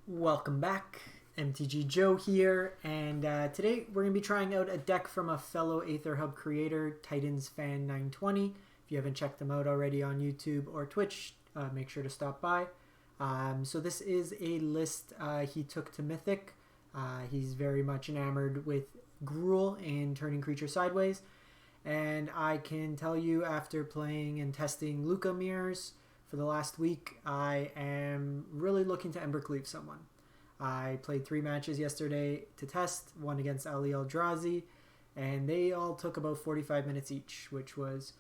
Welcome back, MTG Joe here, and today we're going to be trying out a deck from a fellow Aether Hub creator, Titanfans920. If you haven't checked them out already on YouTube or Twitch, make sure to stop by. So this is a list he took to Mythic. He's very much enamored with Gruul and turning creature sideways, and I can tell you after playing and testing Luca mirrors for the last week, I am really looking to Embercleave someone. I played 3 matches yesterday to test, one against Ali Eldrazi, and they all took about 45 minutes each, which was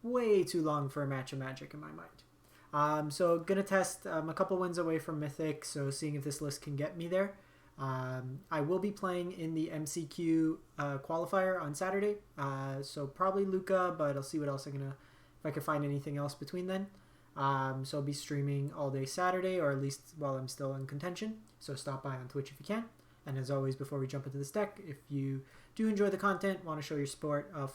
way too long for a match of Magic in my mind. So gonna test a couple wins away from Mythic, so seeing if this list can get me there. I will be playing in the MCQ qualifier on Saturday, so probably Luca, but I'll see what else if I can find anything else between then. So I'll be streaming all day Saturday, or at least while I'm still in contention. So stop by on Twitch if you can. And as always, before we jump into this deck, if you do enjoy the content, want to show your support, a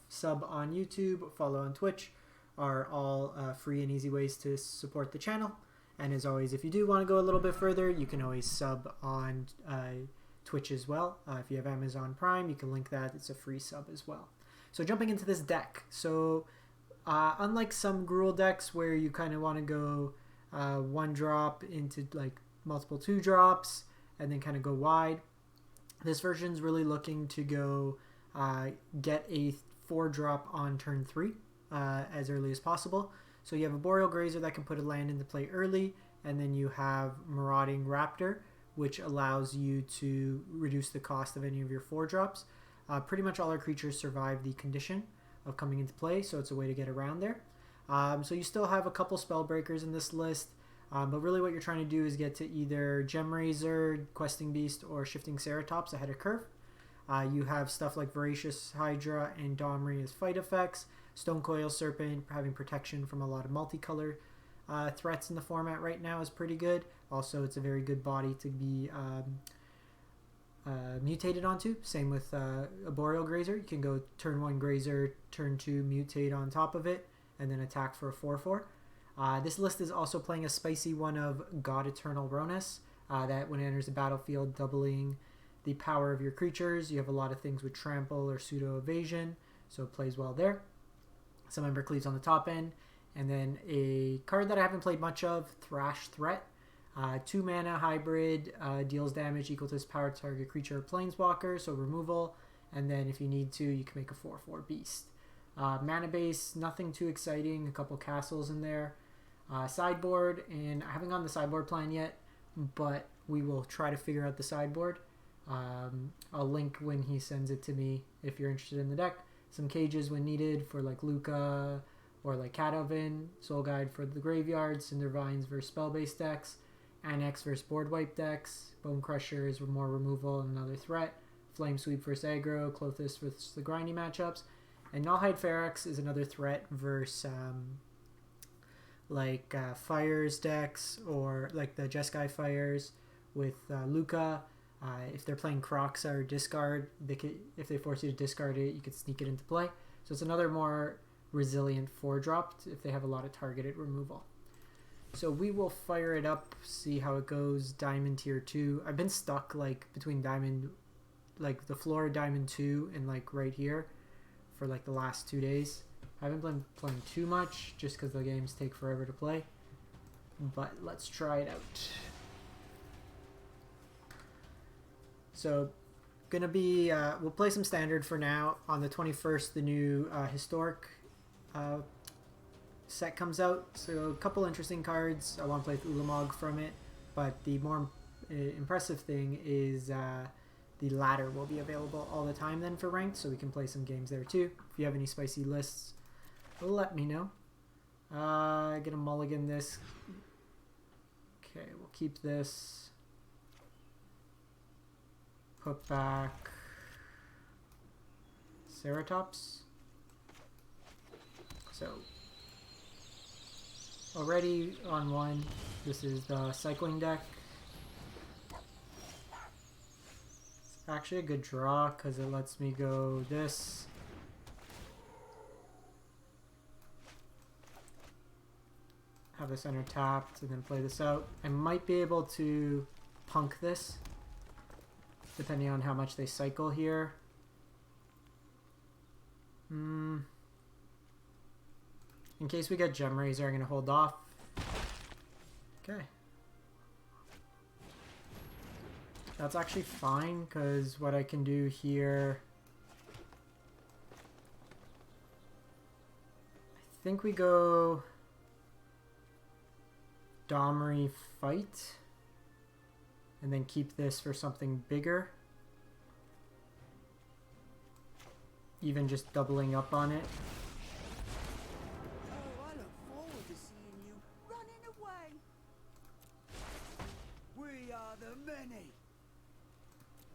sub on YouTube, follow on Twitch are all free and easy ways to support the channel. And as always, if you do want to go a little bit further, you can always sub on Twitch as well. If you have Amazon Prime, you can link that. It's a free sub as well. So jumping into this deck. So unlike some Gruul decks where you kind of want to go 1 drop into like multiple 2 drops and then kind of go wide, this version's really looking to go get a 4 drop on turn 3 as early as possible. So you have Arboreal Grazer that can put a land into play early, and then you have Marauding Raptor, which allows you to reduce the cost of any of your 4 drops. Pretty much all our creatures survive the condition of coming into play, so it's a way to get around there. So you still have a couple Spellbreakers in this list, but really what you're trying to do is get to either Gemrazer, Questing Beast, or Shifting Ceratops ahead of curve. You have stuff like Voracious Hydra and Domri as fight effects, Stonecoil Serpent having protection from a lot of multicolor threats in the format right now is pretty good. Also, it's a very good body to be mutated onto. Same with Arboreal Grazer. You can go turn 1 Grazer, turn 2 mutate on top of it, and then attack for a 4/4. This list is also playing a spicy one of God-Eternal Rhonas, that when it enters the battlefield, doubling the power of your creatures. You have a lot of things with trample or pseudo evasion, so it plays well there. Some Embercleaves on the top end, and then a card that I haven't played much of, Thrash Threat. 2 mana hybrid, deals damage equal to its power to target creature or planeswalker, so removal, and then if you need to, you can make a 4/4 beast. Mana base, nothing too exciting, a couple castles in there. Sideboard, and I haven't gotten the sideboard plan yet, but we will try to figure out the sideboard. I'll link when he sends it to me if you're interested in the deck. Some cages when needed for like Luca or like Catovan, Soul Guide for the graveyard, Cindervines versus spell-based decks, Anax versus board wipe decks, Bonecrusher is more removal and another threat, Flame Sweep versus aggro, Klothys versus the grindy matchups, and Nullhide Ferox is another threat versus Fires decks, or like the Jeskai Fires with Luca. If they're playing Crocs or discard, if they force you to discard it, you could sneak it into play. So it's another more resilient 4-drop if they have a lot of targeted removal. So we will fire it up, see how it goes. Diamond tier 2. I've been stuck like between Diamond, like the floor Diamond 2 and like right here for like the last 2 days. I haven't been playing too much just because the games take forever to play. But let's try it out. So, gonna be, we'll play some standard for now. On the 21st, the new historic set comes out. So, a couple interesting cards. I want to play with Ulamog from it. But the more impressive thing is the ladder will be available all the time then for ranked. So, we can play some games there too. If you have any spicy lists, let me know. Gonna mulligan this. Okay, we'll keep this. Put back Ceratops. So already on 1, this is the cycling deck. It's actually a good draw because it lets me go this. Have this enter tapped and then play this out. I might be able to punk this, depending on how much they cycle here. In case we get Gemrazer, I'm going to hold off. Okay. That's actually fine, because what I can do here... I think we go... Domri fight. And then keep this for something bigger. Even just doubling up on it. Oh, I look forward to seeing you running away. We are the many.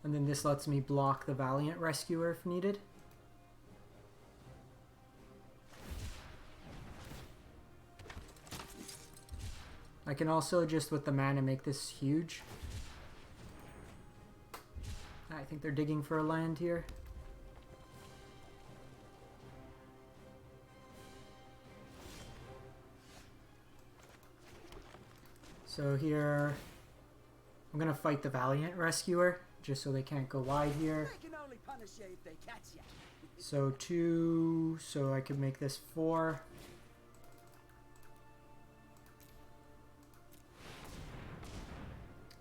And then this lets me block the Valiant Rescuer if needed. I can also just with the mana make this huge. I think they're digging for a land here. So here, I'm going to fight the Valiant Rescuer, just so they can't go wide here. They can only punish you if they catch you. So 2, so I could make this 4.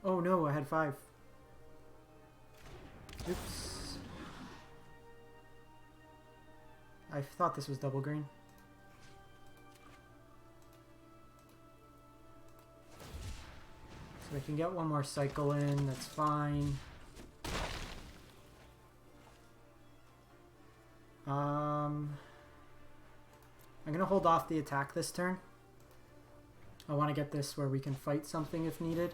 Oh no, I had 5. Oops. I thought this was double green. So I can get one more cycle in, that's fine. I'm gonna hold off the attack this turn. I want to get this where we can fight something if needed.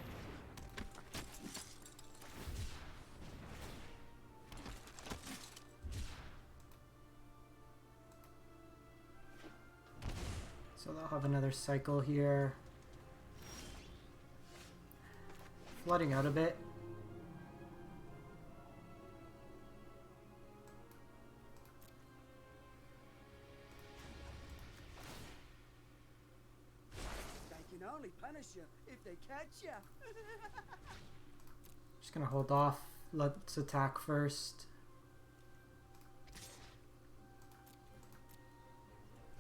So they'll have another cycle here. Flooding out a bit. They can only punish you if they catch you. Just gonna hold off. Let's attack first.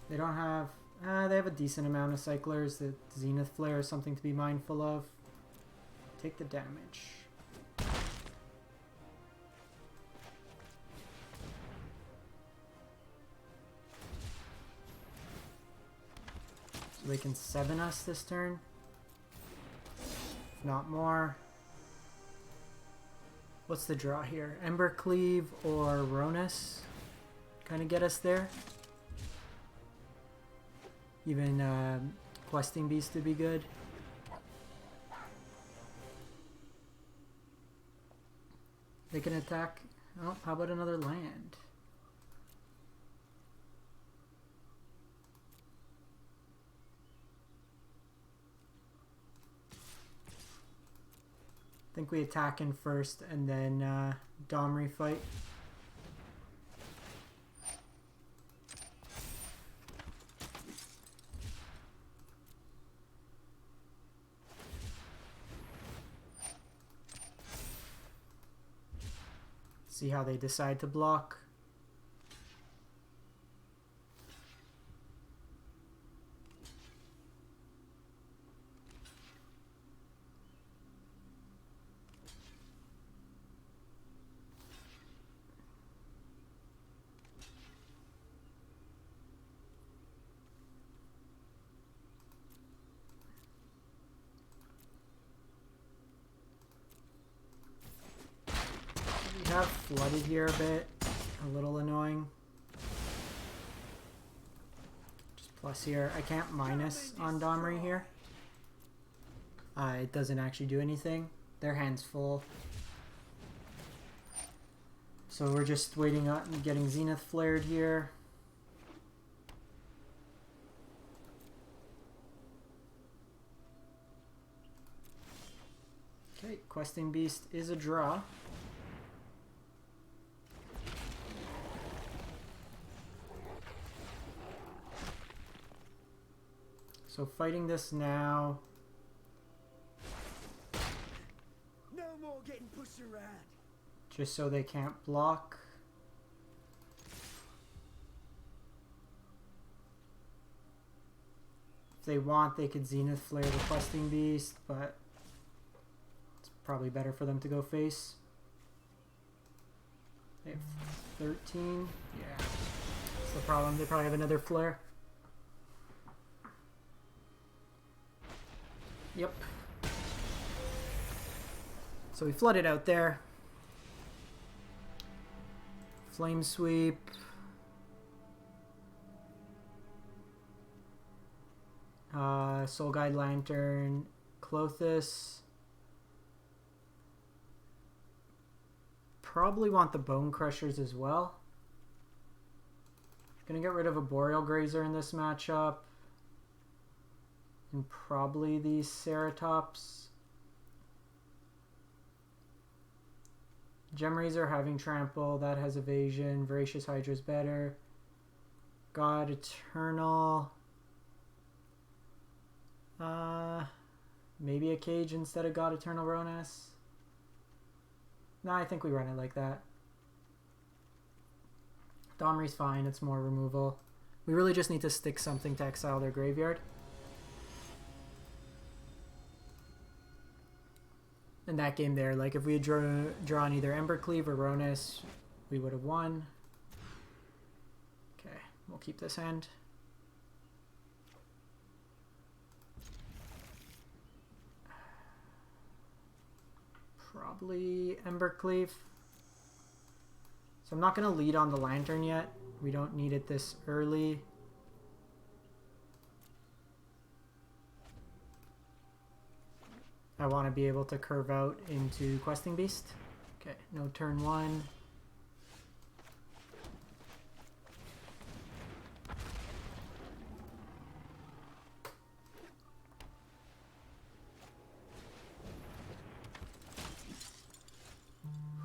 They don't have... they have a decent amount of cyclers. The Zenith Flare is something to be mindful of. Take the damage. So they can 7 us this turn. If not more. What's the draw here? Embercleave or Rhonas kind of get us there. Even Questing Beast would be good. They can attack. Oh, how about another land? I think we attack in first and then Domri fight. See how they decide to block. We have flooded here a bit, a little annoying. Just plus here, I can't minus on Domri here. It doesn't actually do anything. Their hand's full. So we're just waiting on getting Zenith flared here. Okay, Questing Beast is a draw. So fighting this now. No getting pushed around. Just so they can't block. If they want, they could Zenith Flare the Questing Beast, but it's probably better for them to go face. They have 13. Yeah. That's the problem. They probably have another Flare. Yep. So we flooded out there. Flame Sweep. Soul Guide Lantern. Klothys. Probably want the Bonecrushers as well. Gonna get rid of Arboreal Grazer in this matchup. And probably the Ceratops. Gemrazer having Trample, that has Evasion. Voracious Hydra is better. God-Eternal. Maybe a Cage instead of God-Eternal Rhonas. No, I think we run it like that. Domri's fine, it's more removal. We really just need to stick something to exile their graveyard. In that game there, like if we had drawn either Embercleave or Rhonas, we would have won. Okay, we'll keep this hand. Probably Embercleave. So I'm not going to lead on the Lantern yet. We don't need it this early. I want to be able to curve out into Questing Beast. Okay, no turn one.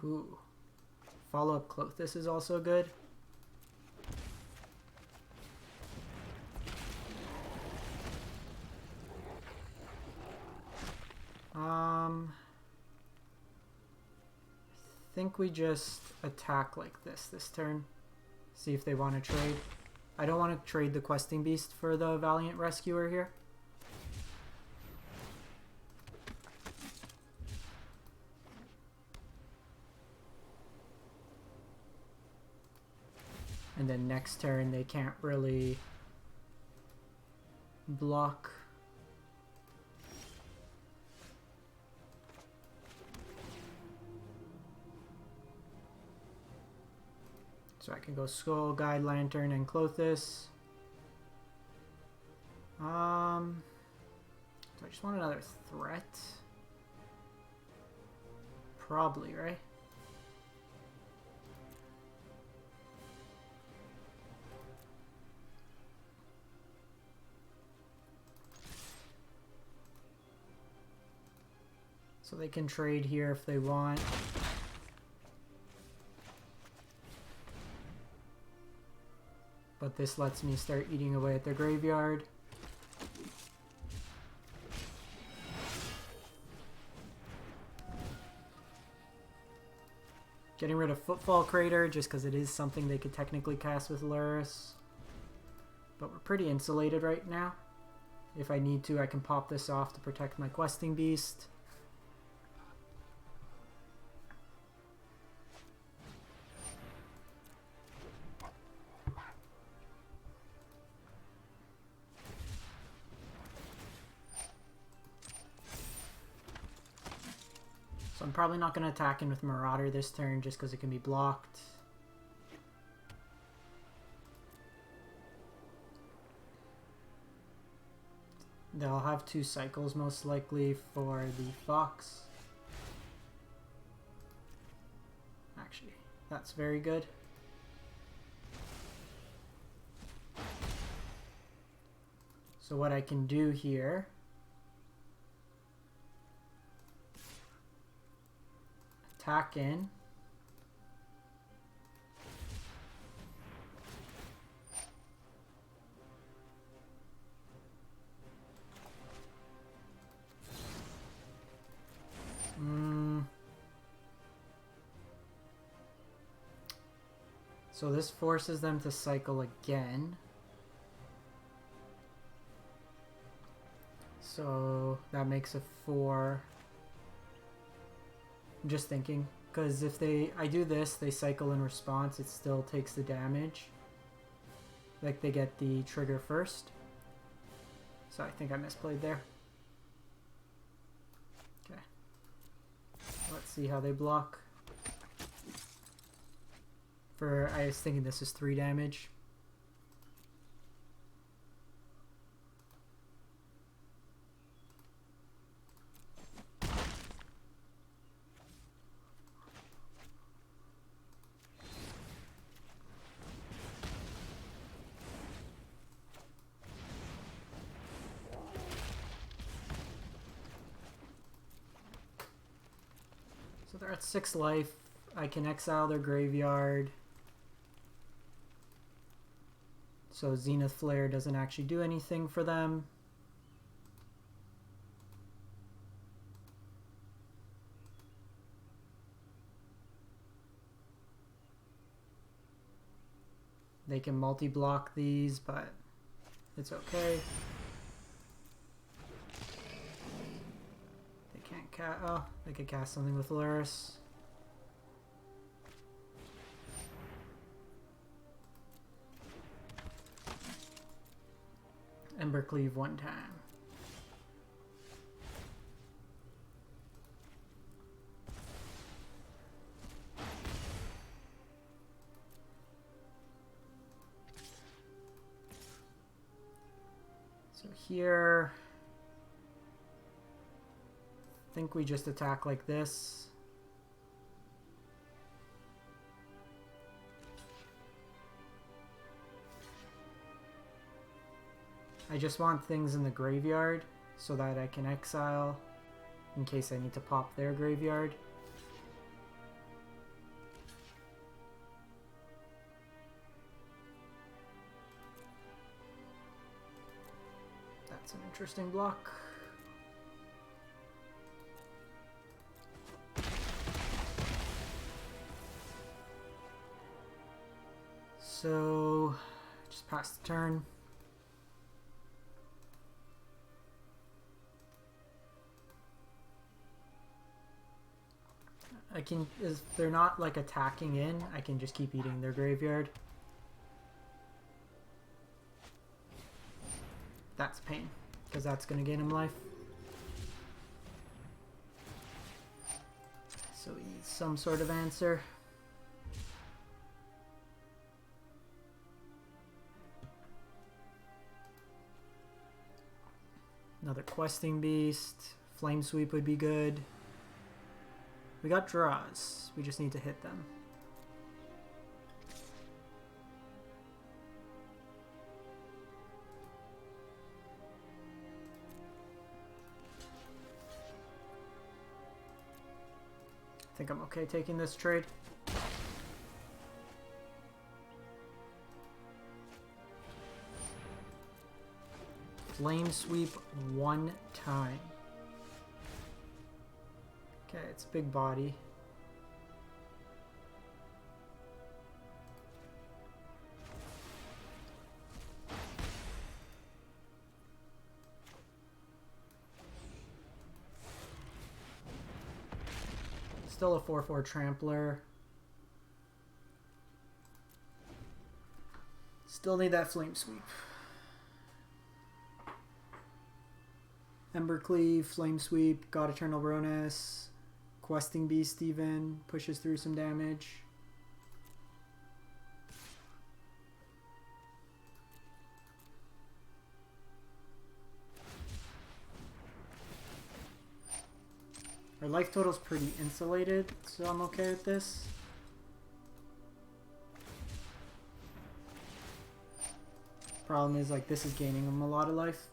Ooh. Follow-up Klothys is also good. I think we just attack like this turn. See if they want to trade. I don't want to trade the Questing Beast for the Valiant Rescuer here. And then next turn they can't really block. So I can go Skull, Guide Lantern, and Klothys. Do I just want another threat? Probably, right? So they can trade here if they want. But this lets me start eating away at their graveyard. Getting rid of Footfall Crater just because it is something they could technically cast with Lurrus. But we're pretty insulated right now. If I need to, I can pop this off to protect my Questing Beast. So I'm probably not going to attack in with Marauder this turn just because it can be blocked. They'll have 2 cycles most likely for the Fox. Actually, that's very good. So what I can do here, attack in. So this forces them to cycle again. So that makes it 4. I'm just thinking, because if I do this, they cycle in response, it still takes the damage. Like they get the trigger first. So I think I misplayed there. Okay. Let's see how they block. I was thinking this is 3 damage. So they're at 6 life. I can exile their graveyard. So Zenith Flare doesn't actually do anything for them. They can multi-block these, but it's okay. They can't cast. Oh, they could cast something with Luris. Embercleave 1 time. So here, I think we just attack like this. I just want things in the graveyard so that I can exile in case I need to pop their graveyard. That's an interesting block. So, just pass the turn. I can, if they're not like attacking in, I can just keep eating their graveyard. That's pain, because that's going to gain him life. So he needs some sort of answer. Another questing beast. Flame sweep would be good. We got draws. We just need to hit them. I think I'm okay taking this trade. Flame sweep 1 time. Okay, it's big body. Still a 4/4 trampler. Still need that flame sweep. Embercleave, flame sweep, God-Eternal Rhonas. Questing Beast even pushes through some damage. Our life total's pretty insulated, so I'm okay with this. Problem is, like, this is gaining him a lot of life.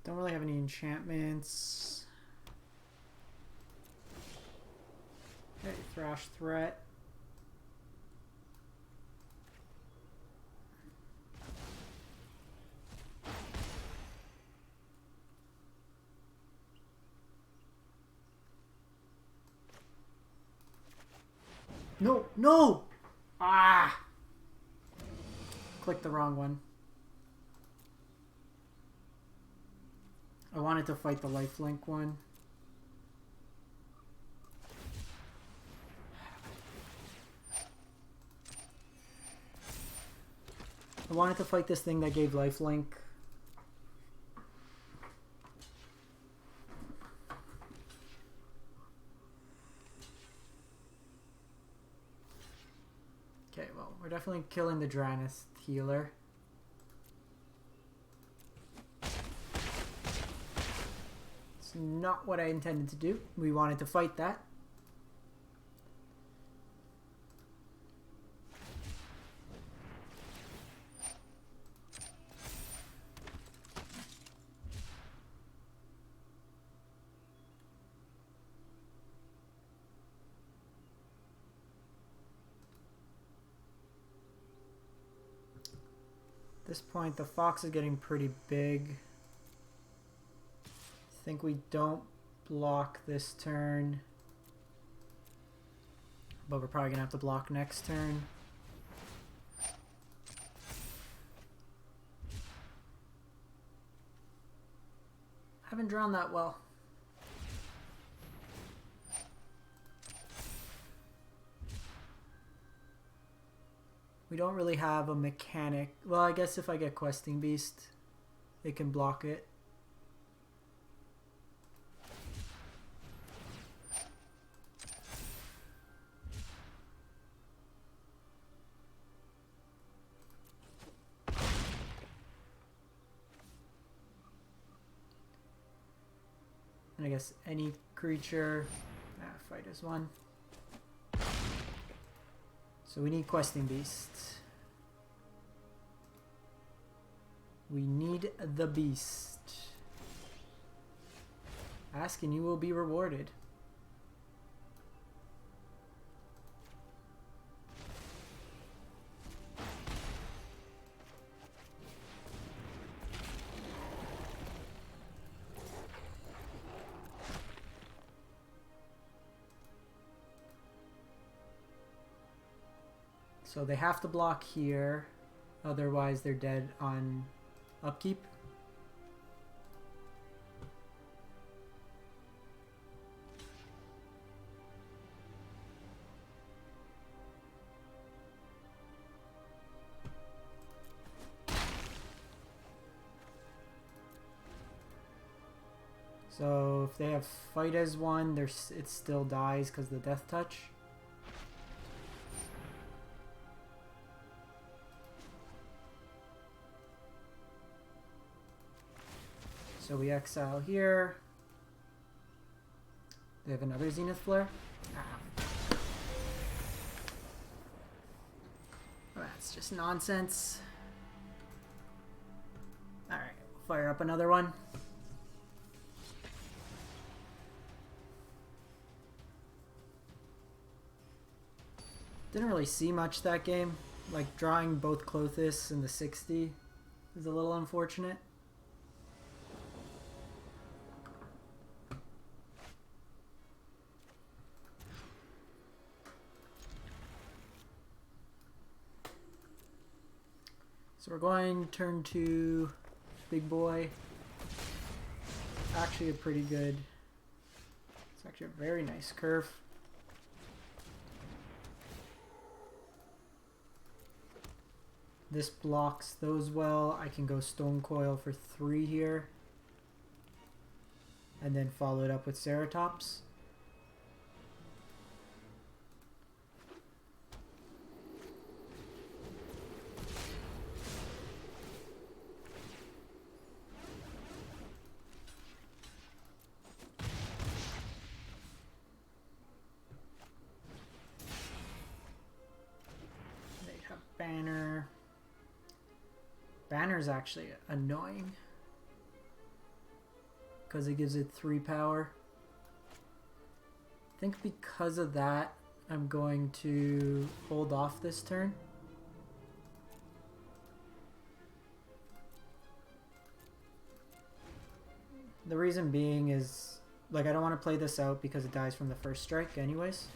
Don't really have any enchantments. Okay, Thrash threat. No, no! Ah! Clicked the wrong one. I wanted to fight the lifelink one. I wanted to fight this thing that gave lifelink. Okay, well, we're definitely killing the Draenei healer. It's not what I intended to do. We wanted to fight that. At this point, the fox is getting pretty big. I think we don't block this turn, but we're probably gonna have to block next turn. Haven't drawn that well. We don't really have a mechanic. Well, I guess if I get Questing Beast, it can block it. And I guess any creature, fight is one. So we need Questing Beast. We need the beast. Ask and you will be rewarded. So they have to block here, otherwise they're dead on upkeep. So if they have fight as one, it still dies because of the death touch. So we exile here. They have another Zenith Flare. Oh, that's just nonsense. Alright, fire up another one. Didn't really see much that game. Like, drawing both Klothys and the 60 is a little unfortunate. So we're going turn 2, big boy. Actually a pretty good, it's actually a very nice curve. This blocks those well. I can go Stonecoil for 3 here. And then follow it up with Ceratops. Banner. Banner's actually annoying because it gives it 3 power. I think because of that, I'm going to hold off this turn. The reason being is, like, I don't want to play this out because it dies from the first strike anyways.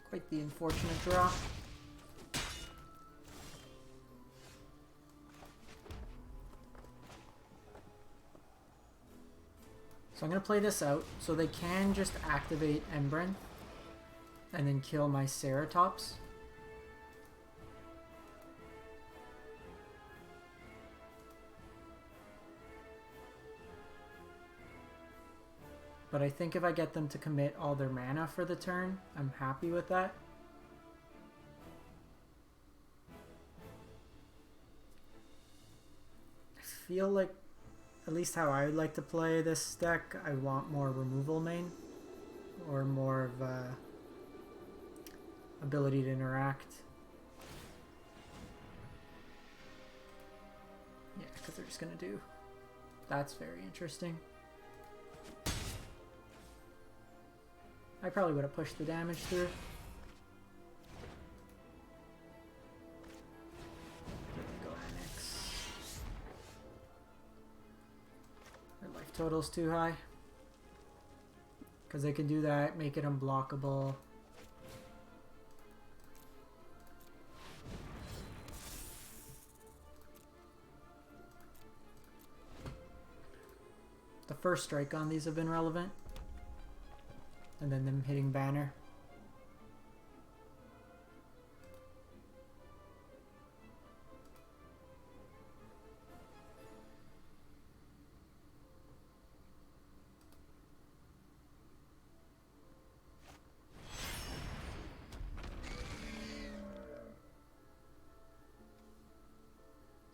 Quite the unfortunate draw. So I'm going to play this out, so they can just activate Embercleave and then kill my Ceratops. But I think if I get them to commit all their mana for the turn, I'm happy with that. I feel like, at least how I would like to play this deck, I want more removal main. Or more of a ability to interact. Yeah, because they're just going to do... That's very interesting. I probably would have pushed the damage through. Go Anax. Their life total's too high. Because they can do that, make it unblockable. The first strike on these have been relevant. And then them hitting banner.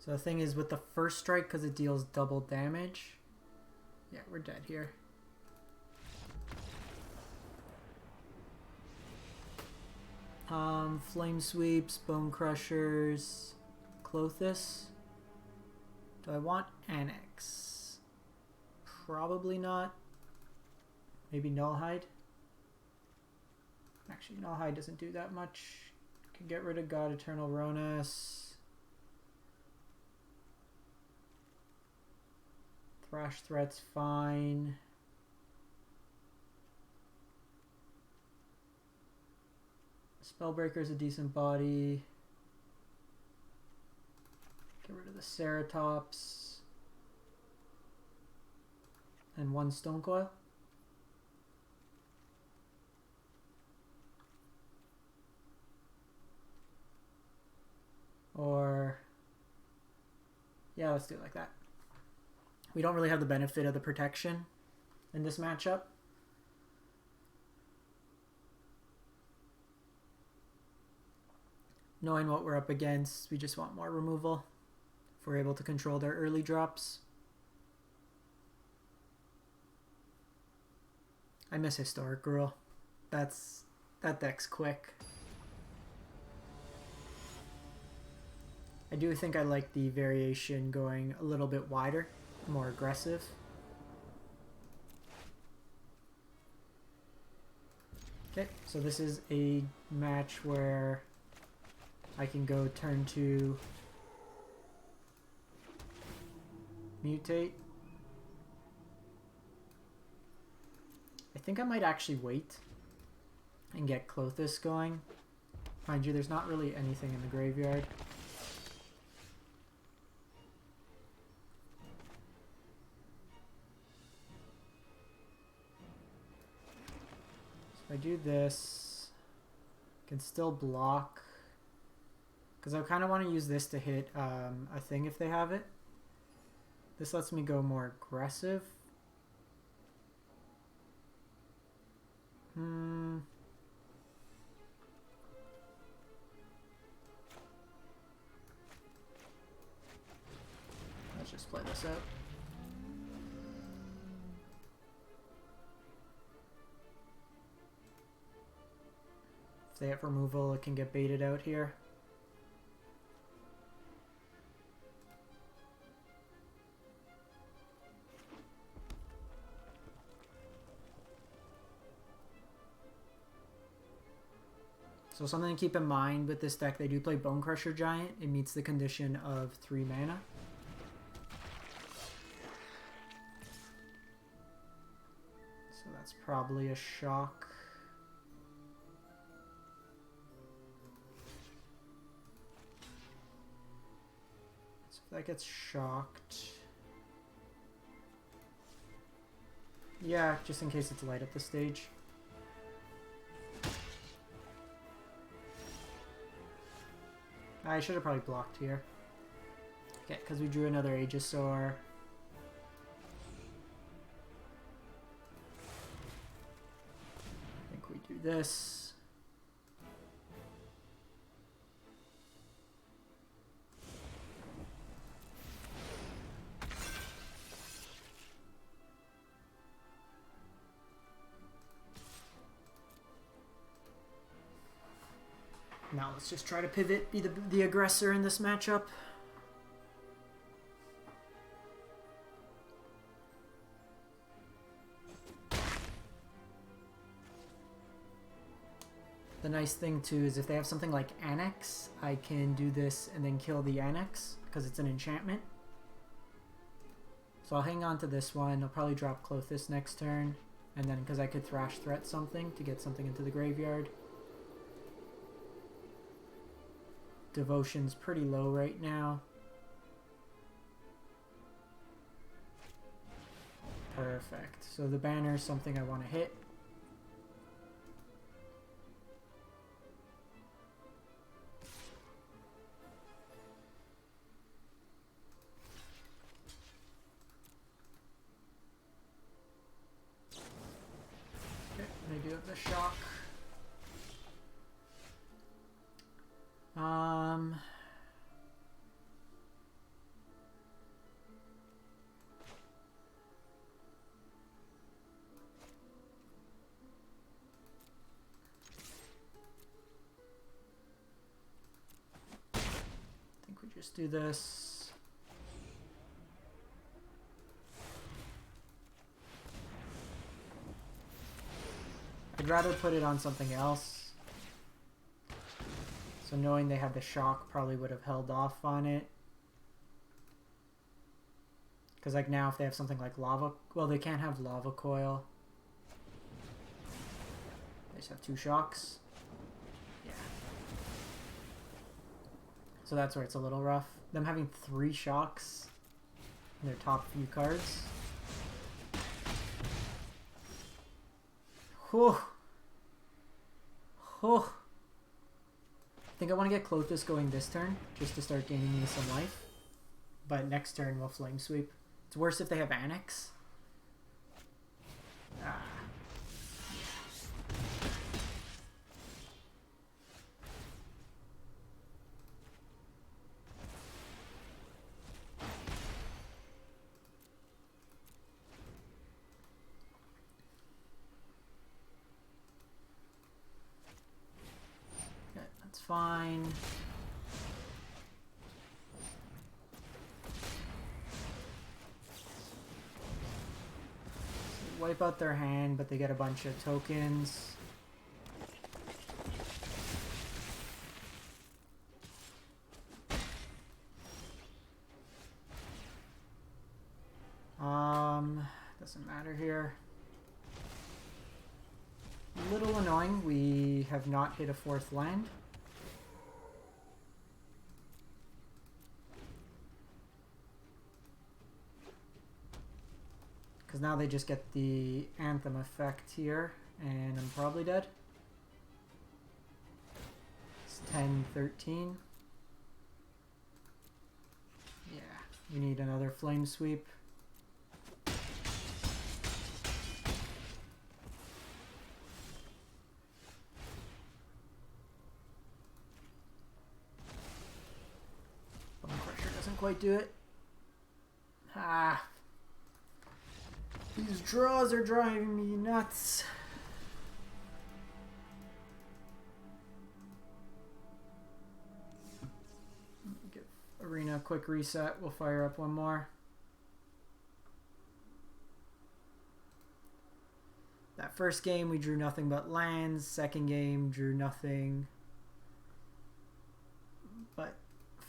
So the thing is with the first strike, because it deals double damage. Yeah, we're dead here. Flame Sweeps, Bonecrushers, Klothys. Do I want Anax? Probably not. Maybe Nullhide. Actually, Nullhide doesn't do that much. Can get rid of God-Eternal Rhonas. Thrash Threat's fine. Spellbreaker's a decent body. Get rid of the Ceratops. And one Stonecoil. Or... yeah, let's do it like that. We don't really have the benefit of the protection in this matchup. Knowing what we're up against, we just want more removal if we're able to control their early drops. I miss Historic Gruul. That deck's quick. I do think I like the variation going a little bit wider, more aggressive. Okay, so this is a match where I can go turn 2, mutate. I think I might actually wait and get Klothys going. Mind you, there's not really anything in the graveyard. So if I do this, I can still block. Because I kind of want to use this to hit a thing if they have it. This lets me go more aggressive. Let's just play this out. If they have removal, it can get baited out here. So something to keep in mind with this deck, they do play Bonecrusher Giant. It meets the condition of 3 mana. So that's probably a shock. So if that gets shocked... Yeah, just in case it's light up the stage. I should have probably blocked here. Okay, because we drew another Aegisaur. I think we do this. Now let's just try to pivot, be the aggressor in this matchup. The nice thing too is if they have something like Anax, I can do this and then kill the Anax because it's an enchantment. So I'll hang on to this one. I'll probably drop Klothys next turn, and then because I could Thrash threat something to get something into the graveyard. Devotion's pretty low right now. Perfect. So the banner is something I want to hit. Okay, I do have the shock. I think we just do this. I'd rather put it on something else. So knowing they had the shock probably would have held off on it. Because like now if they have something like lava... Well, they can't have lava coil. They just have 2 shocks. Yeah. So that's where it's a little rough. Them having 3 shocks in their top few cards. Whew. Whew. I think I want to get Klothys going this turn, just to start gaining me some life. But next turn we'll Flame Sweep. It's worse if they have Anax. Ah. Okay, that's fine. Wipe out their hand, but they get a bunch of tokens. Doesn't matter here. A little annoying, we have not hit a 4th land. Because now they just get the Anthem effect here, and I'm probably dead. It's 10-13. Yeah, we need another Flame Sweep. Bonecrusher doesn't quite do it. Ah. These draws are driving me nuts. Give Arena a quick reset. We'll fire up one more. That first game we drew nothing but lands. Second game drew nothing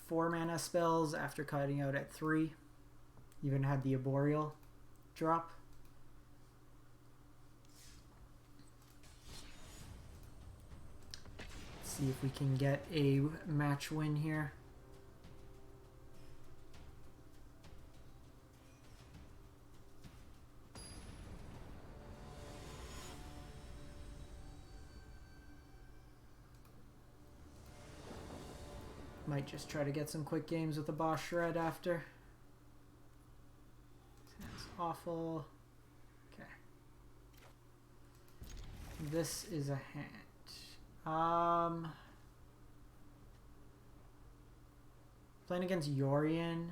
4 mana spells after cutting out at 3. Even had the Arboreal drop. Let's see if we can get a match win here. Might just try to get some quick games with a boss shred after. Sounds awful. Okay. This is a hand. Playing against Yorion.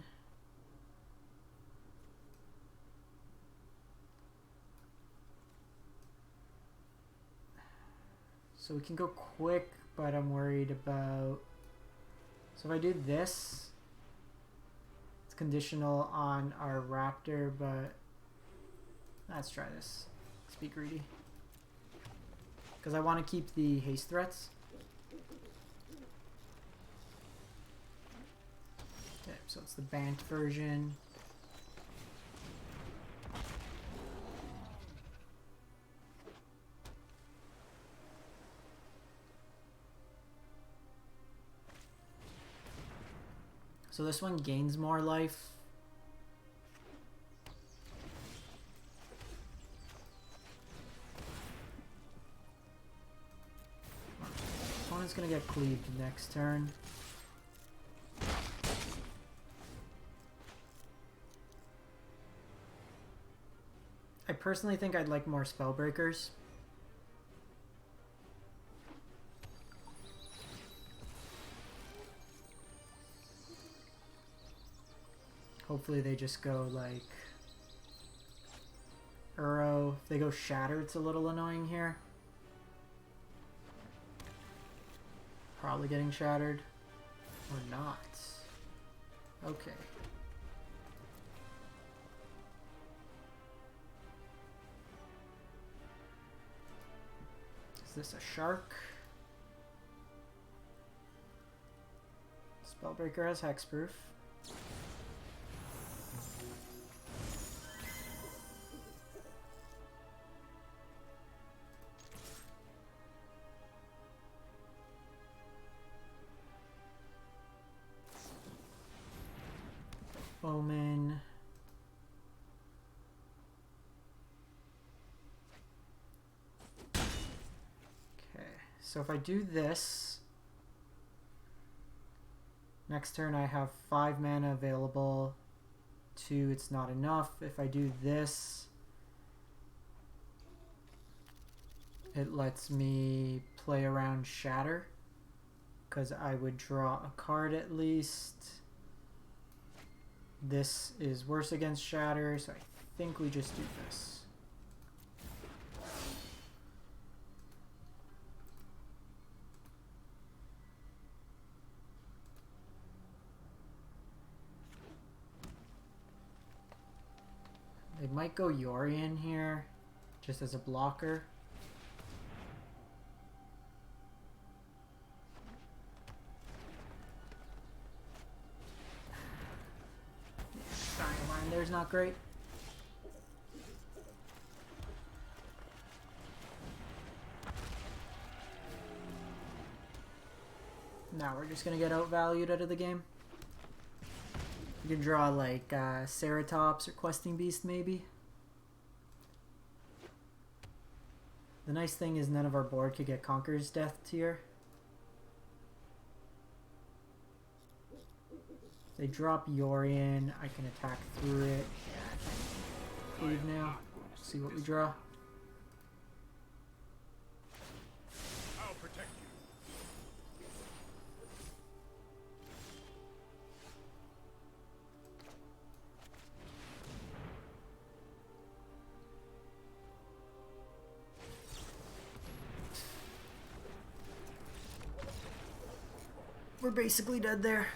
So we can go quick, but I'm worried about... So if I do this, it's conditional on our Raptor, but let's try this. Let's be greedy. Because I want to keep the haste threats. Okay, so it's the Bant version. So this one gains more life. Opponent's gonna get cleaved next turn. I personally think I'd like more Spellbreakers. Hopefully they just go like Uro. If they go Shatter, it's a little annoying here. Probably getting shattered. Or not. Okay. Is this a shark? Spellbreaker has hexproof. Omen. Okay, so if I do this, next turn I have 5 mana available. 2, it's not enough. If I do this, it lets me play around Shatter, because I would draw a card at least. This is worse against Shatter, so I think we just do this. They might go Yorion here, just as a blocker. There's not great. Now we're just gonna get outvalued out of the game. You can draw like Ceratops or Questing Beast maybe. The nice thing is none of our board could get Conqueror's Death tier. They drop Yorion, I can attack through it. Yeah, I can leave now. See what we draw. I'll protect you. We're basically dead there.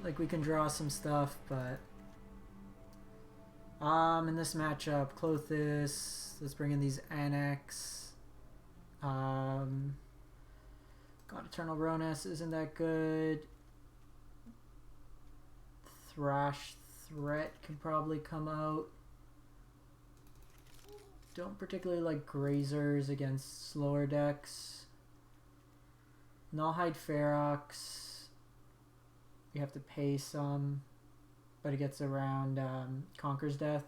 Like, we can draw some stuff, but in this matchup, Klothys, let's bring in these Anax. God-Eternal Rhonas isn't that good. Thrash threat can probably come out. Don't particularly like Grazers against slower decks. Nullhide Ferox. You have to pay some, but it gets around Conquer's Death.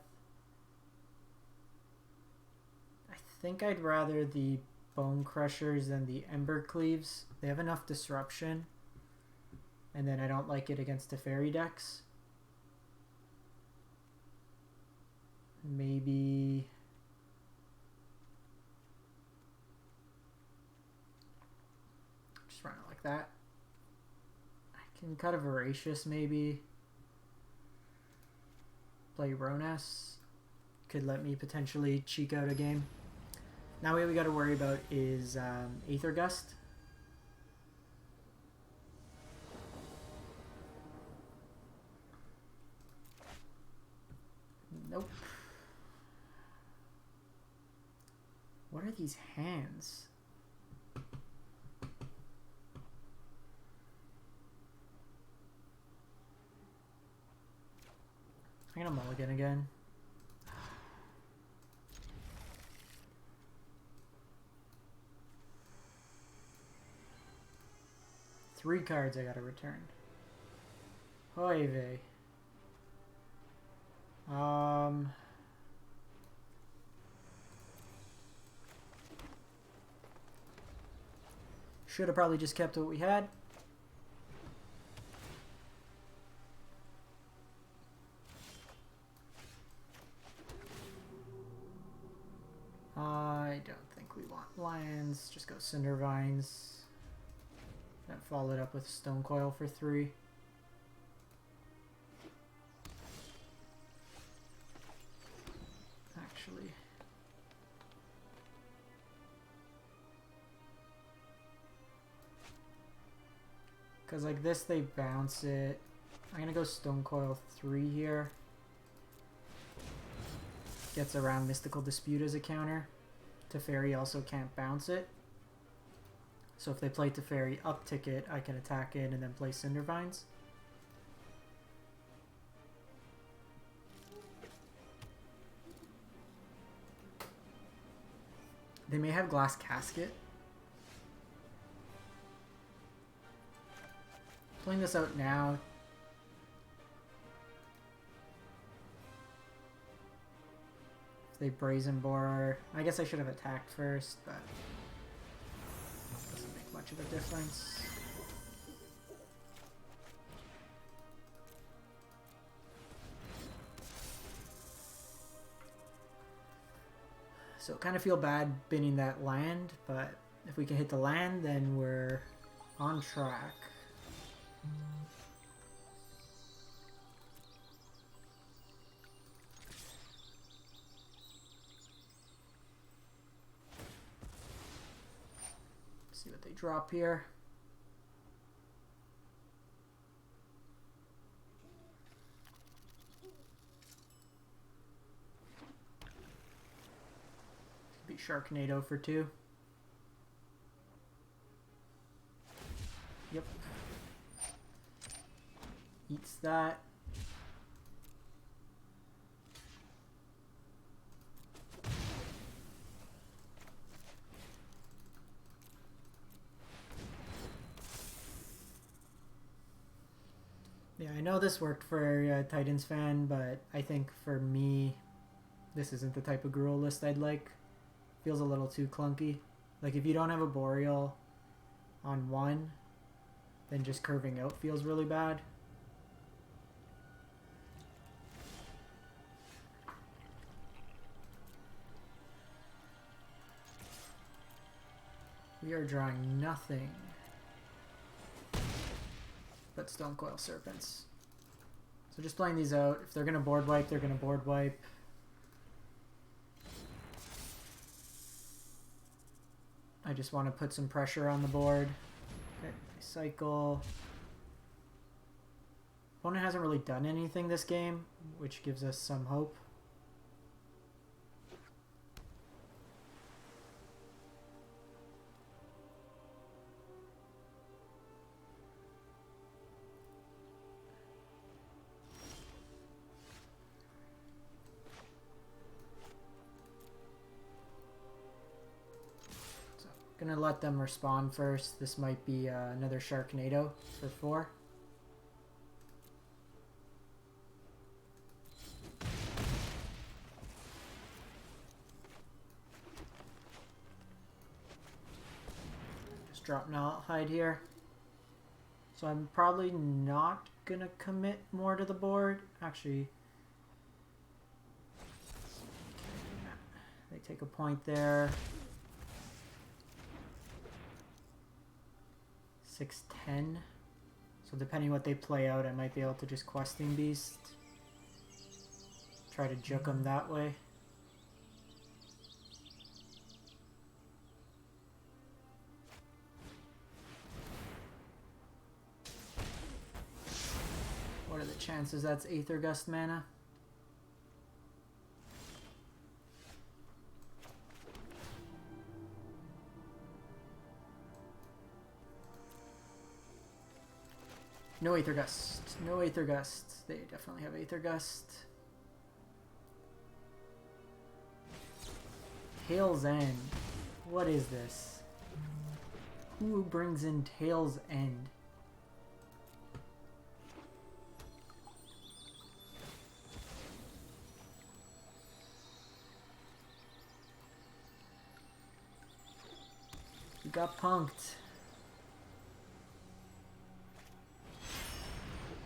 I think I'd rather the Bonecrushers than the Embercleaves. They have enough disruption. And then I don't like it against Teferi decks. Maybe... just run it like that. I can cut a Voracious maybe. Play Rhonas. Could let me potentially cheek out a game. Now what we got to worry about is Aether Gust. Nope. What are these hands? I'm gonna mulligan again. Three cards I gotta return. Oy vey. Should have probably just kept what we had. I don't think we want lands. Just go Cindervines. That followed up with Stonecoil for 3. Actually. Because like this, they bounce it. I'm going to go Stonecoil 3 here. Gets around Mystical Dispute as a counter. Teferi also can't bounce it. So if they play Teferi up ticket, I can attack in and then play Cindervines. They may have Glass Casket. Playing this out now. If they Brazen Borer, I guess I should have attacked first, but doesn't make much of a difference. So kind of feel bad binning that land, but if we can hit the land, then we're on track. See what they drop here. Be Sharknado for 2. Yep. Eats that. Yeah, I know this worked for Titans fan, but I think for me, this isn't the type of Gruul list I'd like. Feels a little too clunky. Like if you don't have a Boreal on 1, then just curving out feels really bad. We are drawing nothing but Stonecoil Serpents. So just playing these out. If they're going to board wipe, they're going to board wipe. I just want to put some pressure on the board. Okay, cycle. Opponent hasn't really done anything this game, which gives us some hope. Gonna let them respond first. This might be another Sharknado for 4. Just drop Nullhide here. So I'm probably not gonna commit more to the board. Actually, they take a point there. 6-10. So depending what they play out, I might be able to just Questing Beast. Try to juke them that way. What are the chances that's Aether Gust mana? No Aether Gust. No Aether Gust. They definitely have Aether Gust. Tail's End. What is this? Who brings in Tail's End? You got punked.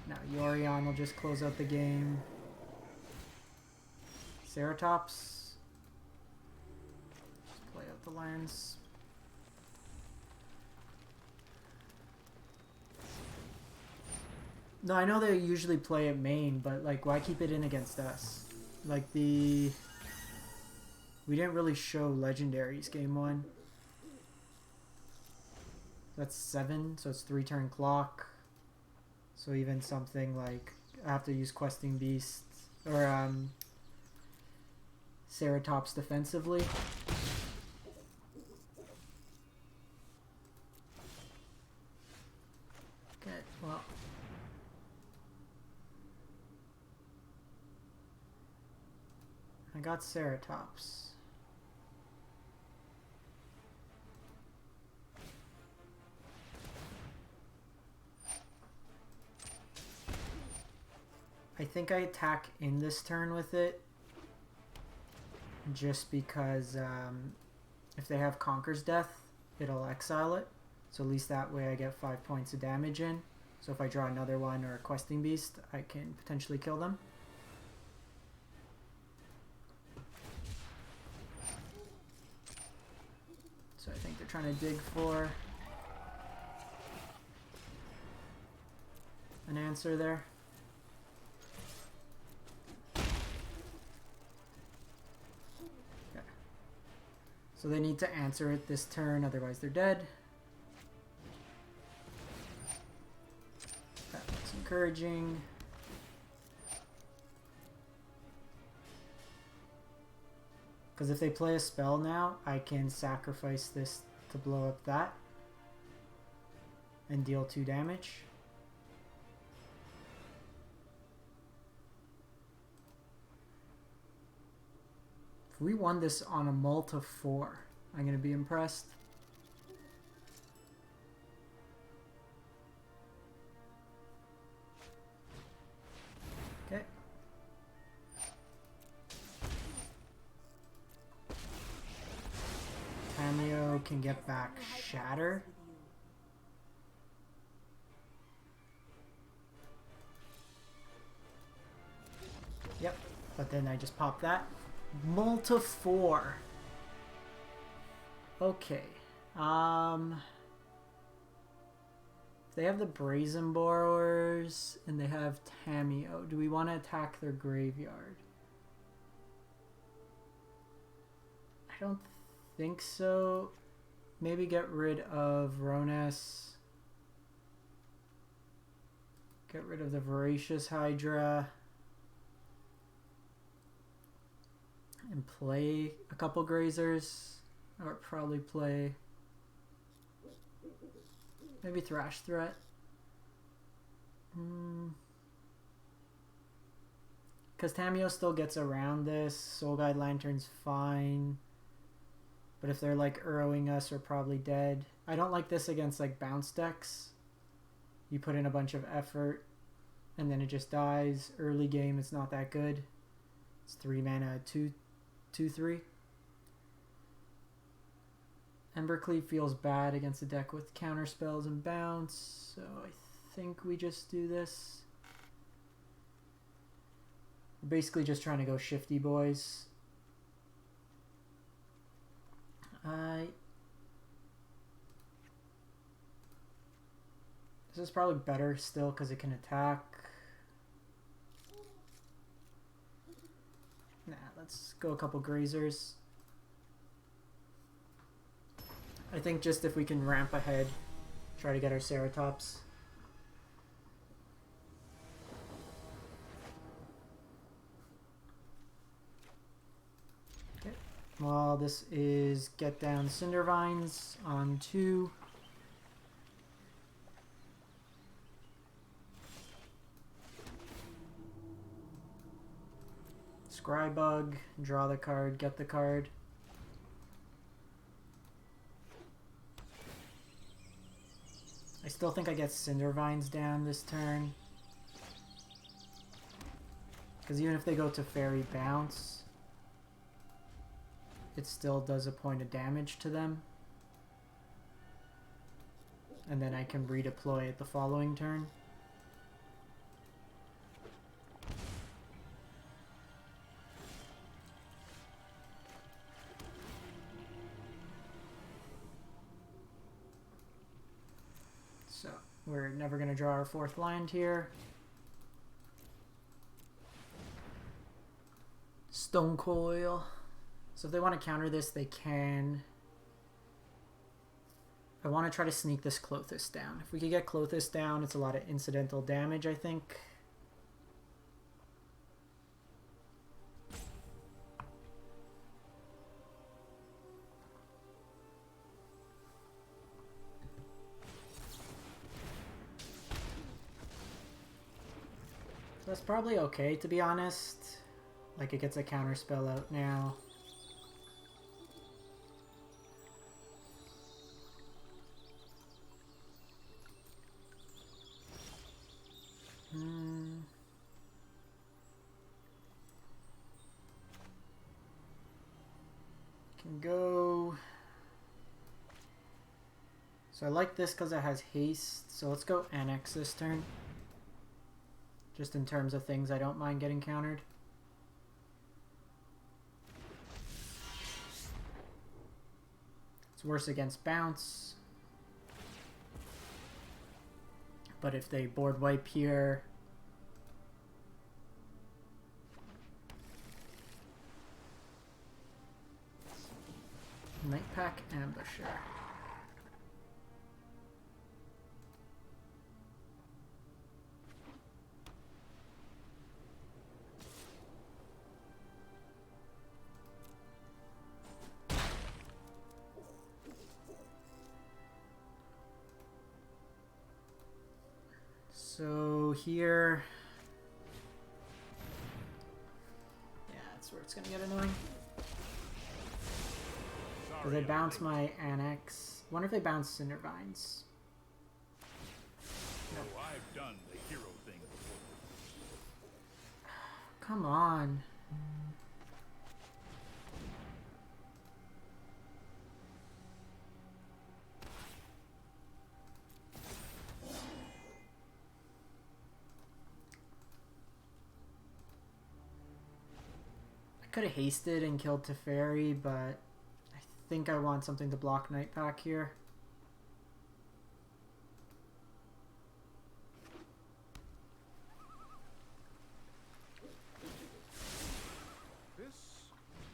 Now Yorion will just close out the game. Ceratops. Just play out the lands. No, I know they usually play it main, but like, why keep it in against us? Like we didn't really show legendaries game 1. That's 7, so it's 3-turn clock. So even something like I have to use Questing Beast or Ceratops defensively. Okay, well. I got Ceratops. I think I attack in this turn with it just because if they have Conquer's Death, it'll exile it. So at least that way I get 5 points of damage in. So if I draw another one or a Questing Beast, I can potentially kill them. So I think they're trying to dig for an answer there. So they need to answer it this turn, otherwise they're dead. That looks encouraging. Because if they play a spell now, I can sacrifice this to blow up that and deal 2 damage. If we won this on a mult of 4, I'm going to be impressed. Okay. Cameo can get back Shatter. Yep, but then I just pop that. Multi 4. Okay. They have the Brazen Borrowers and they have Tamiyo. Do we want to attack their graveyard? I don't think so. Maybe get rid of Rhonas. Get rid of the Voracious Hydra. And play a couple Grazers, or probably play maybe Thrash Threat. Because Tamiyo still gets around this. Soul Guide Lantern's fine. But if they're like Urrowing us, we're probably dead. I don't like this against like bounce decks. You put in a bunch of effort and then it just dies. Early game, it's not that good. It's 3 mana, 2/3. Embercleave feels bad against a deck with counter spells and bounce, so I think we just do this. We're basically just trying to go shifty, boys. This is probably better still because it can attack. Nah, let's go a couple Grazers. I think just if we can ramp ahead, try to get our Ceratops. Okay. Well, this is get down Cindervines on 2. Scrybug, draw the card, get the card. I still think I get Cindervines down this turn. Because even if they go to Fairy Bounce, it still does a point of damage to them. And then I can redeploy it the following turn. So, we're never going to draw our 4th land here. Stonecoil. So if they want to counter this, they can. I want to try to sneak this Klothys down. If we could get Klothys down, it's a lot of incidental damage, I think. That's probably okay, to be honest. Like, it gets a counter spell out now. Can go. So I like this because it has haste. So let's go Anax this turn. Just in terms of things I don't mind getting countered. It's worse against bounce. But if they board wipe here, Nightpack Ambusher. So here, yeah, that's where it's gonna get annoying. Do they bounce my Anax? Wonder if they bounce Cindervines. No, I've done the hero thing before. Come on. I could have hasted and killed Teferi, but I think I want something to block Nightpack here. This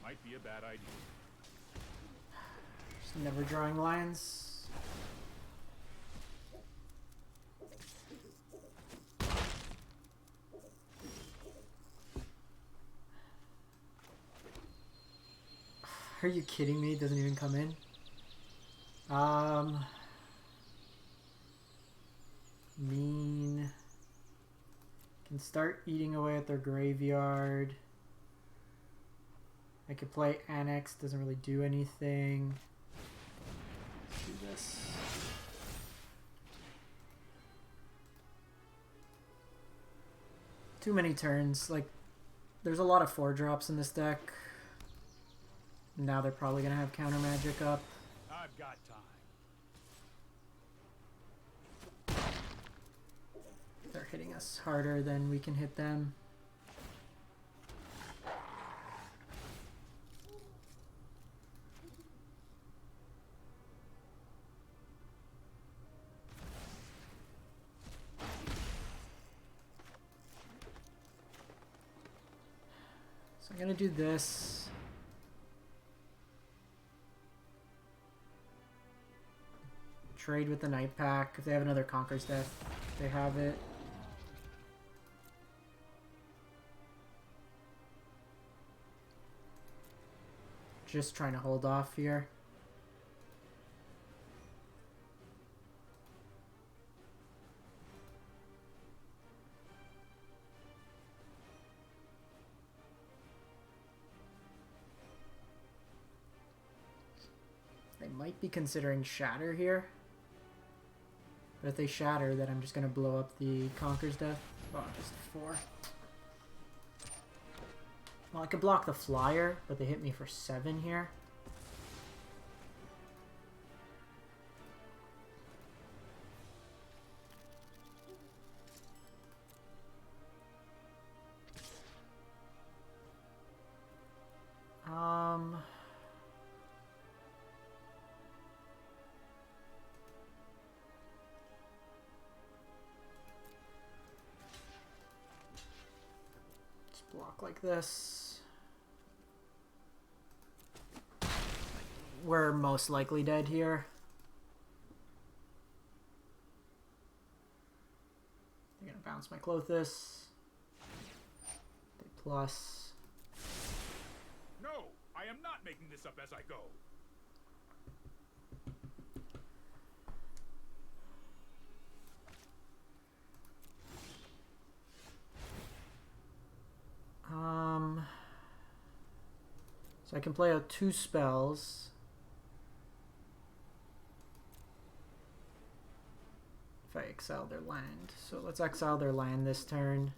might be a bad idea. Just never drawing lines. Are you kidding me? It doesn't even come in. Mean. Can start eating away at their graveyard. I could play Anax, doesn't really do anything. Let's do this. Too many turns. Like, there's a lot of 4-drops in this deck. Now they're probably going to have counter magic up. I've got time. They're hitting us harder than we can hit them. So I'm going to do this. Trade with the Night Pack. If they have another Conqueror's Death, they have it. Just trying to hold off here. They might be considering Shatter here. But if they Shatter, then I'm just going to blow up the Conqueror's Death. Oh, just 4. Well, I could block the Flyer, but they hit me for 7 here. Block like this. We're most likely dead here. They're gonna bounce my Klothys. They plus. No, I am not making this up as I go. So I can play out 2 spells. If I exile their land. So let's exile their land this turn.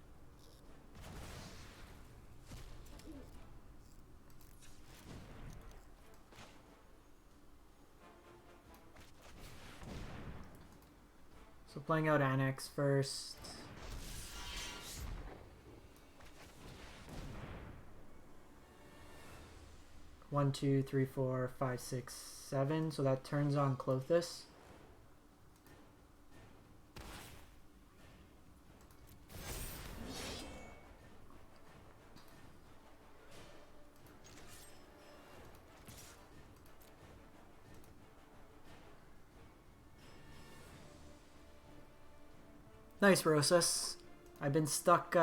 So playing out Anax first. One, 2, 3, 4, 5, 6, 7. So that turns on Klothys. Nice, Rosas. I've been stuck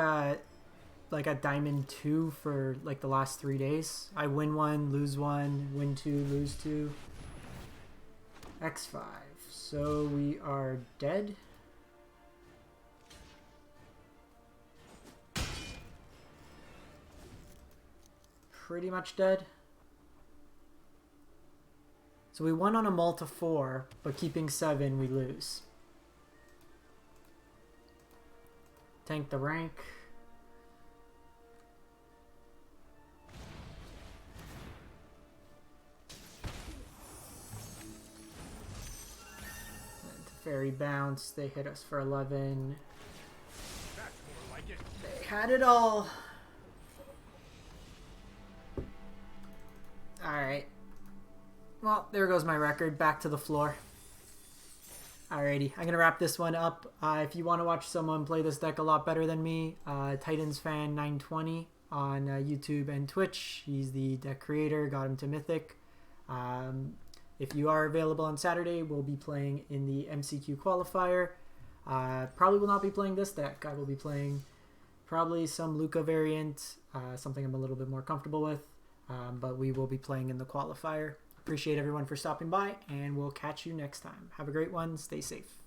like at Diamond 2 for like the last 3 days. I win 1, lose 1, win 2, lose 2. X5. So we are dead. Pretty much dead. So we won on a mull to 4, but keeping 7 we lose. Tank the rank. Fairy bounce, they hit us for 11. That's more like it. They had it all. Alright. Well, there goes my record. Back to the floor. Alrighty, I'm going to wrap this one up. If you want to watch someone play this deck a lot better than me, Titanfans 920 on YouTube and Twitch. He's the deck creator, got him to Mythic. If you are available on Saturday, we'll be playing in the MCQ qualifier. Probably will not be playing this deck. I will be playing probably some Luca variant, something I'm a little bit more comfortable with. But we will be playing in the qualifier. Appreciate everyone for stopping by, and we'll catch you next time. Have a great one. Stay safe.